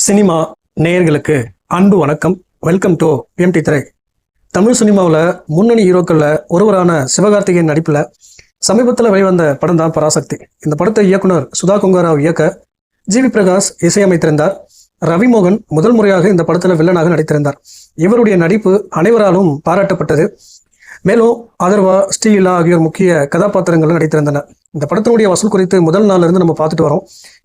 Cinema நேயர்களுக்கு அன்பு வணக்கம். வெல்கம் டு எம்டி திரை. தமிழ் சினிமாவில் முன்னணி ஹீரோக்களில் ஒருவரான சிவகார்த்திகேயன் நடிப்பில் சமீபத்தில் வெளிவந்த படம் தான் பராசக்தி. இந்த படத்தை இயக்குனர் சுதா கொங்காராவ் இயக்க ஜிவி பிரகாஷ் இசையமைத்திருந்தார். ரவிமோகன் முதல் முறையாக இந்த படத்தில் வில்லனாக நடித்திருந்தார். இவருடைய நடிப்பு அனைவராலும் பாராட்டப்பட்டது. மேலும் அதர்வா, ஸ்ரீலா ஆகியோர் முக்கிய கதாபாத்திரங்களும் நடித்திருந்தனர். இந்த படத்தினுடைய வசூல் குறித்து முதல் நாள்ல இருந்து நம்ம பார்த்துட்டு வரோம்.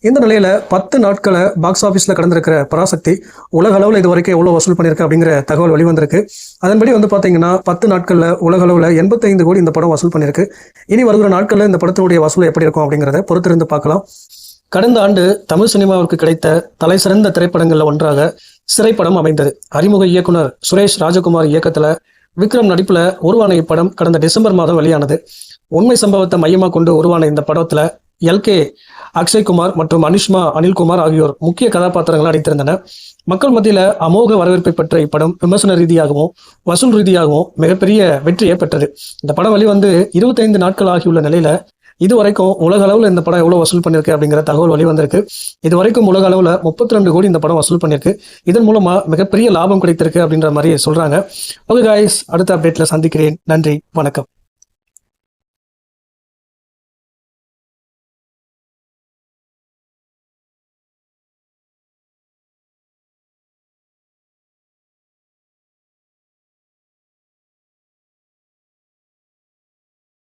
இந்த நிலையில 10 நாட்களை பாக்ஸ் ஆஃபீஸில் கடந்திருக்கிற பராசக்தி உலக அளவில் இது வரைக்கும் எவ்வளோ வசூல் பண்ணியிருக்கு அப்படிங்கிற தகவல் வெளிவந்திருக்கு. அதன்படி பார்த்தீங்கன்னா 10 நாட்களில் உலக அளவில் 85 கோடி இந்த படம் வசூல் பண்ணியிருக்கு. இனி வருகிற நாட்களில் இந்த படத்தினுடைய வசூல் எப்படி இருக்கும் அப்படிங்கிறத பொறுத்திருந்து பார்க்கலாம். கடந்த ஆண்டு தமிழ் சினிமாவிற்கு கிடைத்த தலை சிறந்த திரைப்படங்களில் ஒன்றாக சிறைப்படம் அமைந்தது. அறிமுக இயக்குனர் சுரேஷ் ராஜகுமார் இயக்கத்தில் விக்ரம் நடிப்புல உருவான இப்படம் கடந்த டிசம்பர் மாதம் வெளியானது. உண்மை சம்பவத்தை மையமாக கொண்டு உருவான இந்த படத்துல எல்கே அக்ஷய்குமார் மற்றும் அனிஷ்மா அனில்குமார் ஆகியோர் முக்கிய கதாபாத்திரங்கள் நடித்திருந்தனர். மக்கள் மத்தியில அமோக வரவேற்பை பெற்ற இப்படம் விமர்சன ரீதியாகவும் வசூல் ரீதியாகவும் மிகப்பெரிய வெற்றியை பெற்றது. இந்த படம் வெளிவந்து 25 நாட்கள் ஆகியுள்ள நிலையில இதுவரைக்கும் உலக அளவில் இந்த படம் எவ்வளவு வசூல் பண்ணிருக்கு அப்படிங்கிற தகவல் வெளிவந்திருக்கு. இதுவரைக்கும் உலக அளவில் 32 கோடி இந்த படம் வசூல் பண்ணிருக்கு. இதன் மூலமா மிகப்பெரிய லாபம் கிடைத்திருக்கு அப்படின்ற மாதிரி சொல்றாங்க. ஓகே காய்ஸ், அடுத்த அப்டேட்ல சந்திக்கிறேன். நன்றி, வணக்கம்.